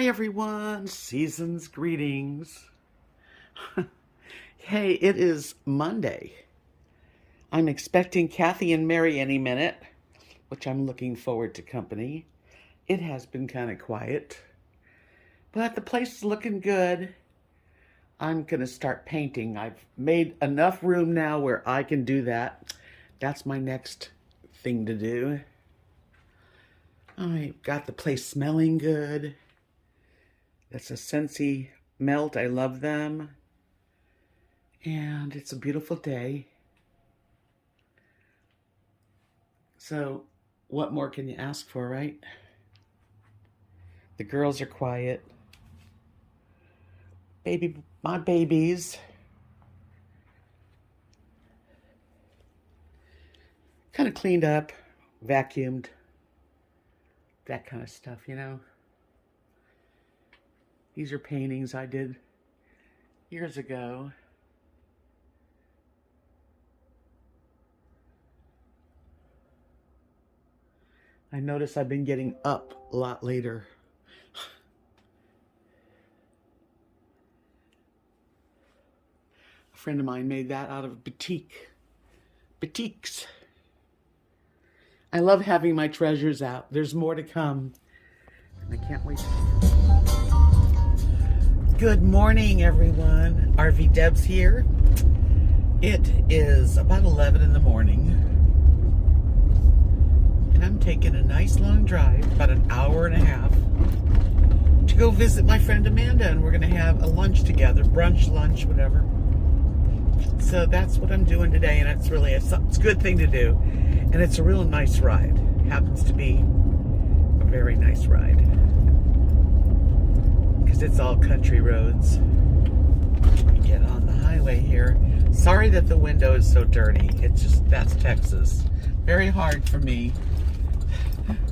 Hi everyone, season's greetings. Hey, it is Monday. I'm expecting Kathy and Mary any minute, which I'm looking forward to company. It has been kind of quiet, but the place is looking good. I'm going to start painting. I've made enough room now where I can do that. That's my next thing to do. I've got the place smelling good. That's a Scentsy melt. I love them. And it's a beautiful day. So what more can you ask for, right? The girls are quiet. My babies. Kind of cleaned up, vacuumed, that kind of stuff, you know. These are paintings I did years ago. I notice I've been getting up a lot later. A friend of mine made that out of batiks. I love having my treasures out. There's more to come. And I can't wait. Good morning, everyone. RV Debs here. It is about 11 in the morning. And I'm taking a nice long drive, about an hour and a half, to go visit my friend Amanda. And we're going to have a lunch together, brunch, lunch, whatever. So that's what I'm doing today. And it's really it's a good thing to do. And it's a real nice ride. It happens to be a very nice ride. Because it's all country roads. Get on the highway here. Sorry that the window is so dirty. It's just, that's Texas. Very hard for me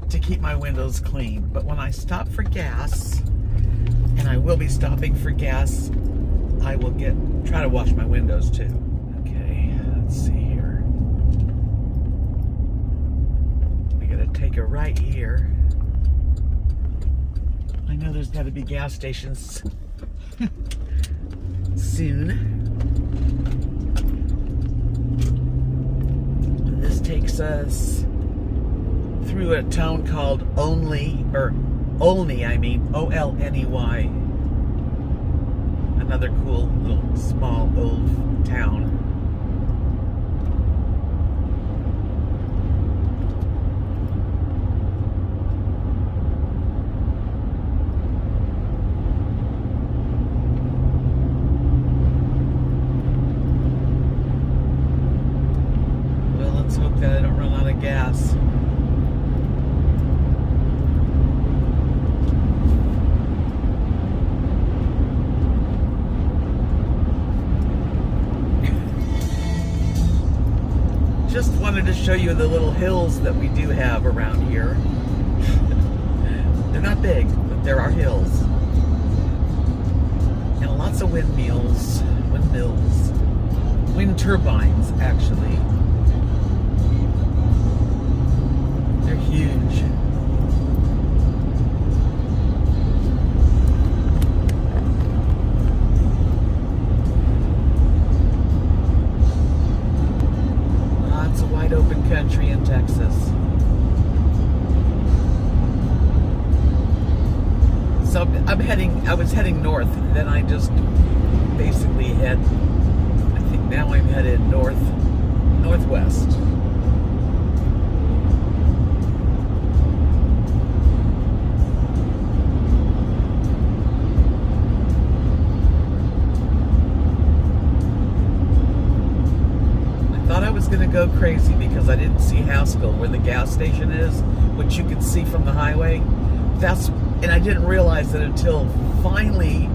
to keep my windows clean. But when I stop for gas, and I will be stopping for gas, I will try to wash my windows too. Okay, let's see here. I gotta take a right here. I know there's gotta be gas stations soon. And this takes us through a town called Olney, O-L-N-E-Y. Another cool little small old town. Well, let's hope that I don't run out of gas. Just wanted to show you the little hills that we do have around here. They're not big, but there are hills. And lots of windmills, wind turbines, actually. They're huge. Open country in Texas. So I was heading north, and then I just basically I think now I'm headed northwest. Going to go crazy because I didn't see Haskell where the gas station is, which you can see from the highway. And I didn't realize that until finally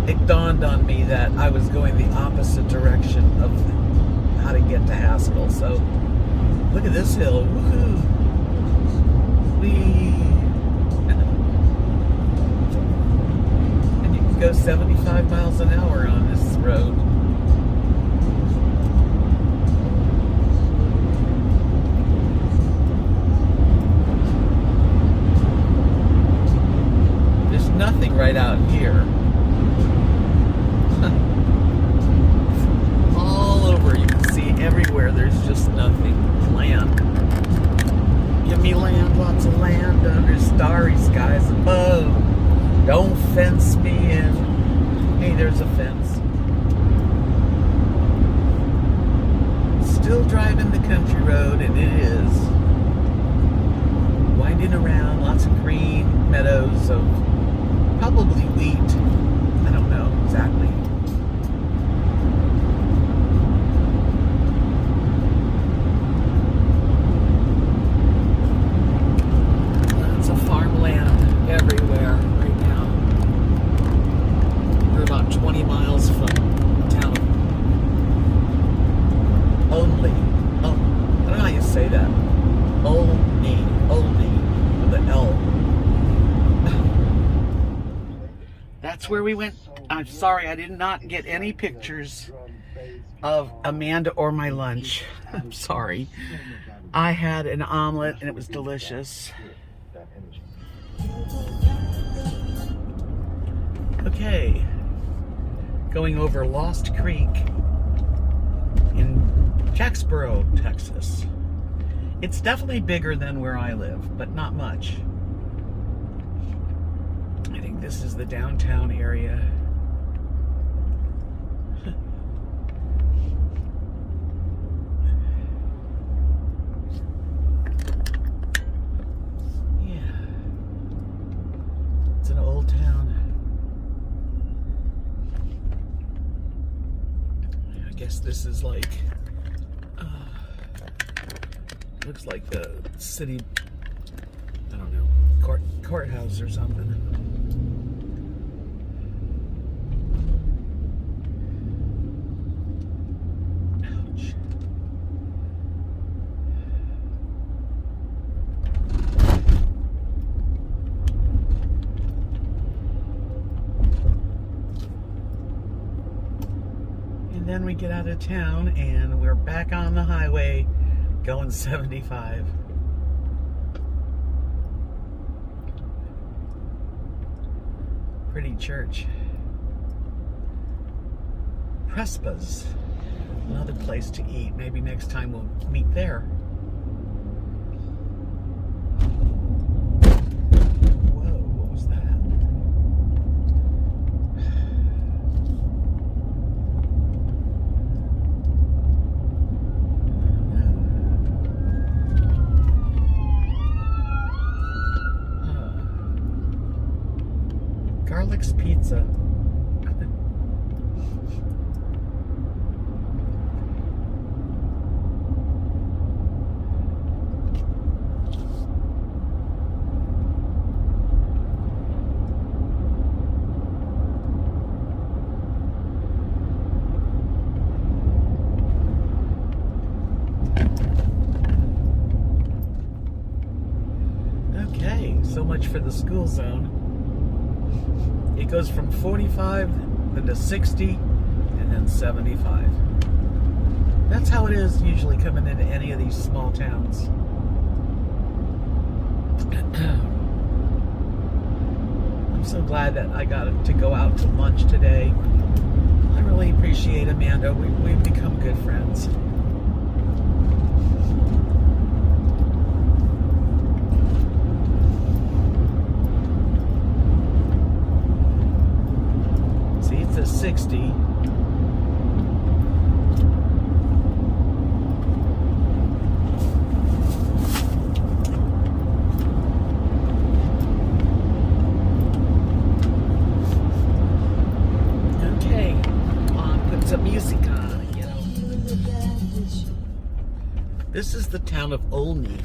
it dawned on me that I was going the opposite direction of how to get to Haskell. So look at this hill. Woohoo! Whee! And you can go 75 miles an hour on this road. nothing right out here. All over, you can see everywhere, there's just nothing. Land. Give me land, lots of land under starry skies above. Don't fence me in. Hey, there's a fence. Still driving the country road, and it is winding around, lots of green meadows of probably wheat. I don't know exactly. Lots of farmland everywhere right now. We're about 20 miles from town. Only. Oh, I don't know how you say that. Only with an L. That's where we went. I'm sorry, I did not get any pictures of Amanda or my lunch. I'm sorry. I had an omelet and it was delicious. Okay. Going over Lost Creek in Jacksboro, Texas. It's definitely bigger than where I live, but not much. I think this is the downtown area. Yeah. It's an old town. I guess this is like looks like the city, I don't know, courthouse or something. Ouch. And then we get out of town and we're back on the highway going 75. Pretty church. Prespa's, another place to eat. Maybe next time we'll meet there. Whoa, what was that? Garlic's Pizza. Okay, so much for the school zone. It goes from 45 then to 60 and then 75. That's how it is usually coming into any of these small towns. I'm so glad that I got to go out to lunch today. I really appreciate Amanda. We've become good friends. See, it says 60. Some music on, you know. This is the town of Olney.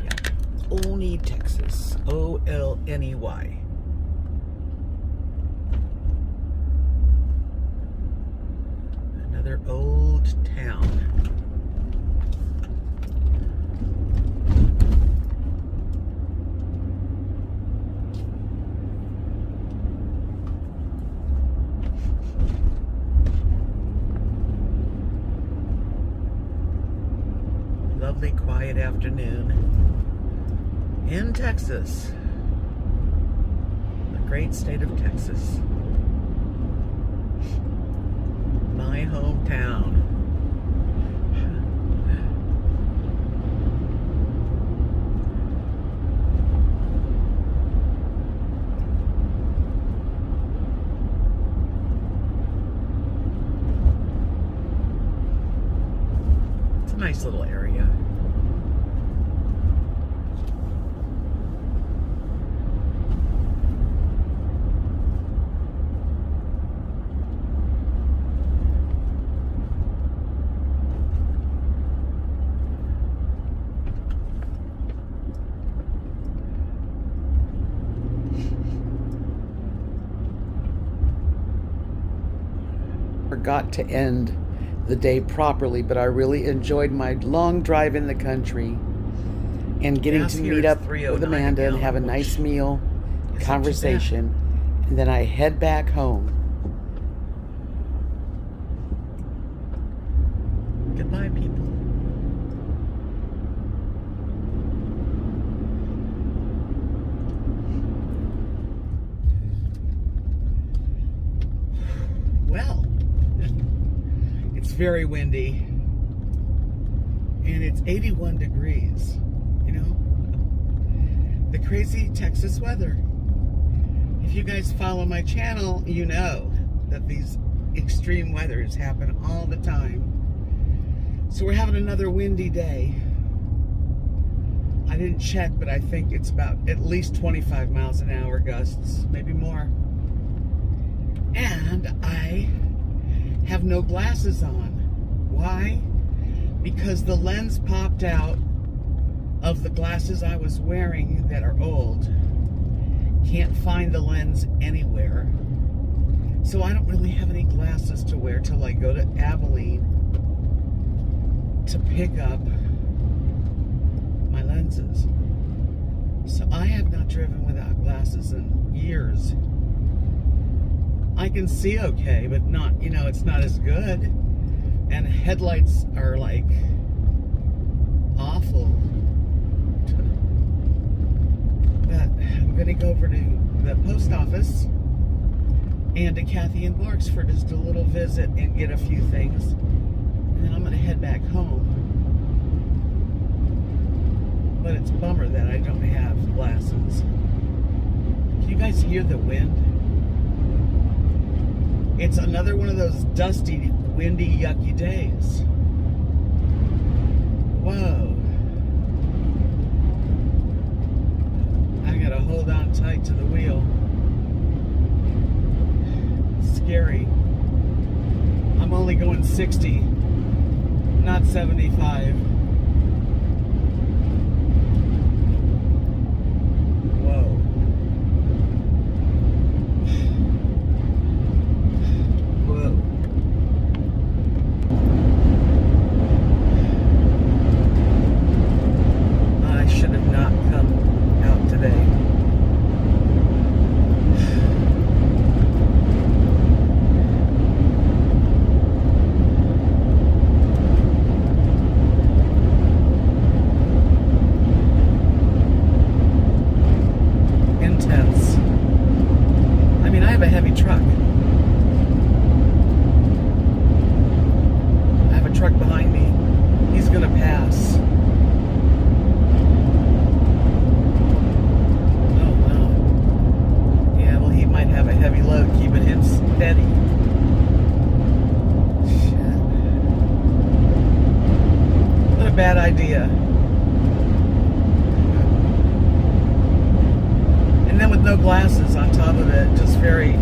Yeah, Olney, Texas. O-L-N-E-Y. Another old town. Lovely quiet afternoon in Texas. great state of Texas. My hometown. It's a nice little area. Forgot to end the day properly, but I really enjoyed my long drive in the country and getting to meet up with Amanda and have a nice meal, conversation, and then I head back home. Goodbye, people. Well, it's very windy, and it's 81 degrees, you know, the crazy Texas weather. If you guys follow my channel, you know that these extreme weathers happen all the time. So we're having another windy day. I didn't check, but I think it's about at least 25 miles an hour gusts, maybe more. And I have no glasses on. Why? Because the lens popped out of the glasses I was wearing that are old. Can't find the lens anywhere. So I don't really have any glasses to wear till I go to Abilene to pick up my lenses. So I have not driven without glasses in years. I can see okay, but not, you know, it's not as good. And headlights are like awful. But I'm gonna go over to the post office and to Kathy and Mark's for just a little visit and get a few things. And then I'm gonna head back home. But it's a bummer that I don't have glasses. Can you guys hear the wind? It's another one of those dusty, windy, yucky days. Whoa. I gotta hold on tight to the wheel. Scary. I'm only going 60, not 75. Bad idea. And then with no glasses on top of it, just very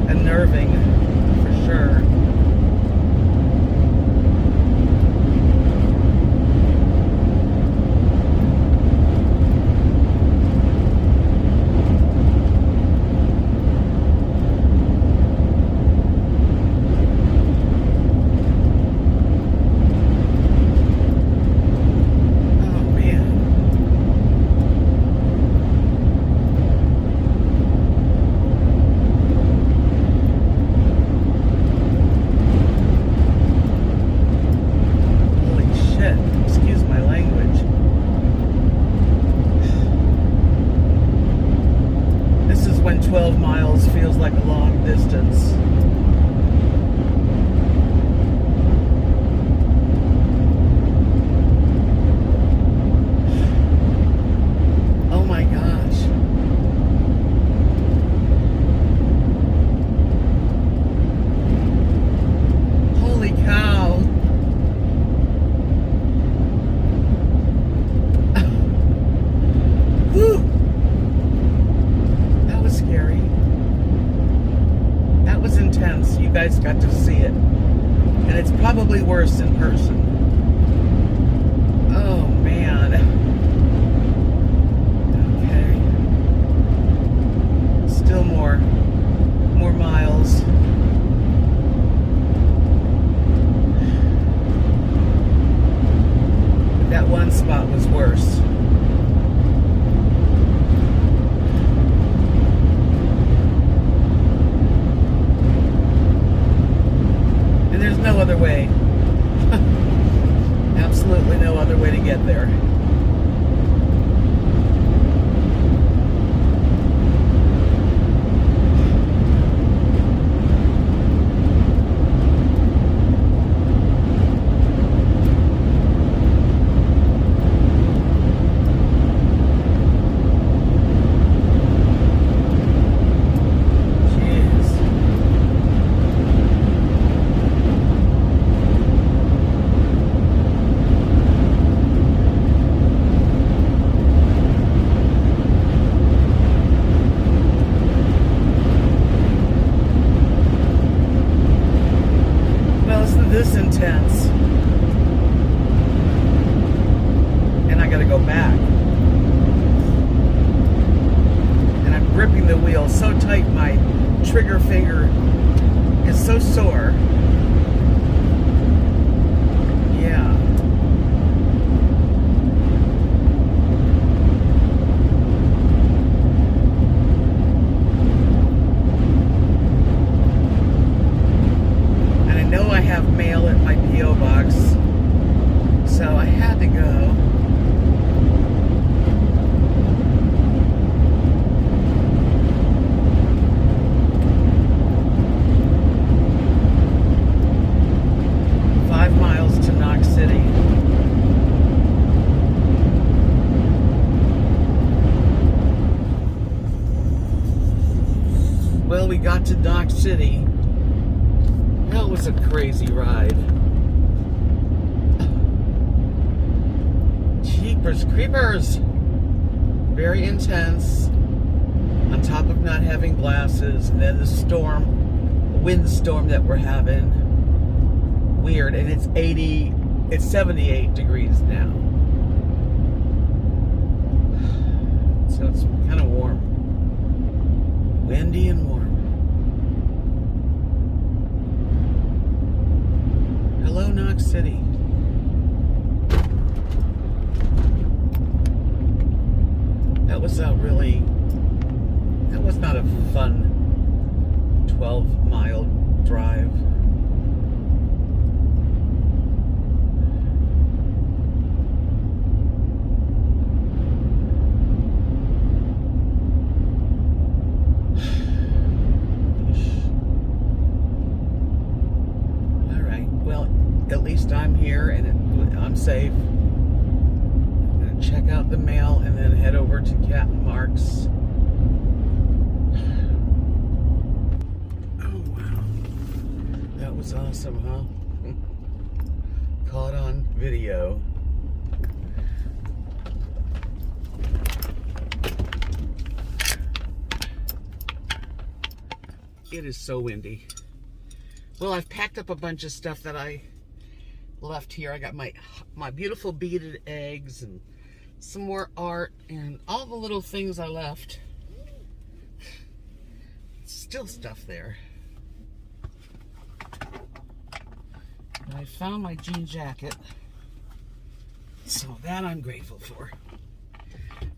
unnerving for sure. 12 miles feels like a long distance. Oh my gosh. Holy cow. Whew. That was scary. That was intense. You guys got to see it. And it's probably worse in person. Oh man. Okay. Still more miles. That one spot was worse. And there's no other way. Absolutely no other way to get there. This intense, and I gotta go back, and I'm gripping the wheel so tight my trigger finger is so sore. Yeah. I have mail at my P.O. box, so I had to go. Five miles to Knox City. Well, we got to Knox City. That was a crazy ride. Jeepers creepers. Very intense. On top of not having glasses. And then the storm, windstorm that we're having. Weird. And it's 78 degrees now. So it's kind of warm. Windy and warm. Hello, Knox City. That was not a fun 12-mile drive. At least I'm here and I'm safe. I'm going to check out the mail and then head over to Captain Mark's. Oh, wow. That was awesome, huh? Caught on video. It is so windy. Well, I've packed up a bunch of stuff that I left here. I got my beautiful beaded eggs and some more art and all the little things I left. Still stuff there. And I found my jean jacket. So that I'm grateful for.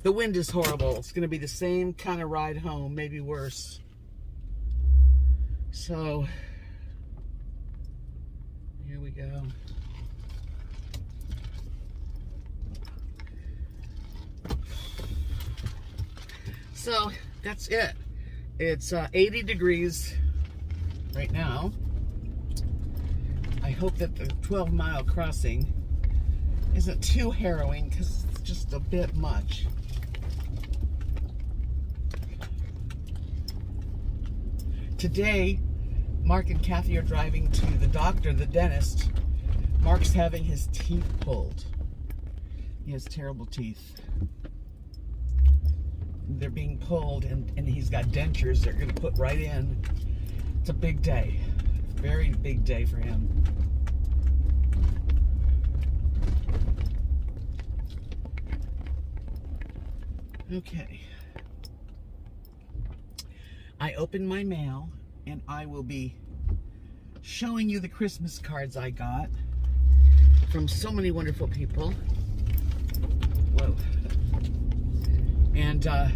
The wind is horrible. It's going to be the same kind of ride home, maybe worse. So here we go. So that's it. It's 80 degrees right now. I hope that the 12-mile crossing isn't too harrowing because it's just a bit much. Today, Mark and Kathy are driving to the doctor, the dentist. Mark's having his teeth pulled. He has terrible teeth. They're being pulled, and he's got dentures they're going to put right in. It's a big day. Very big day for him. Okay. I opened my mail, and I will be showing you the Christmas cards I got from so many wonderful people. Whoa. And I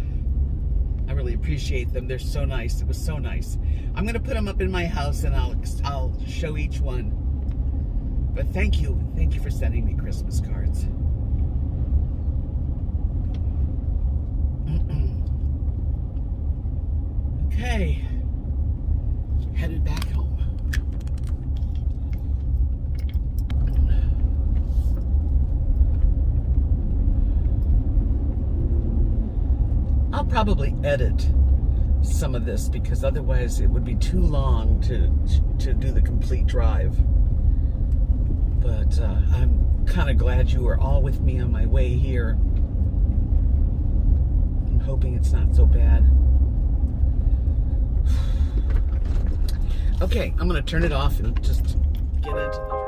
really appreciate them. They're so nice. It was so nice. I'm going to put them up in my house, and I'll show each one. But thank you. Thank you for sending me Christmas cards. Okay. Headed back home. I'll probably edit some of this because otherwise it would be too long to do the complete drive. But I'm kind of glad you were all with me on my way here. I'm hoping it's not so bad. Okay, I'm going to turn it off and just get into the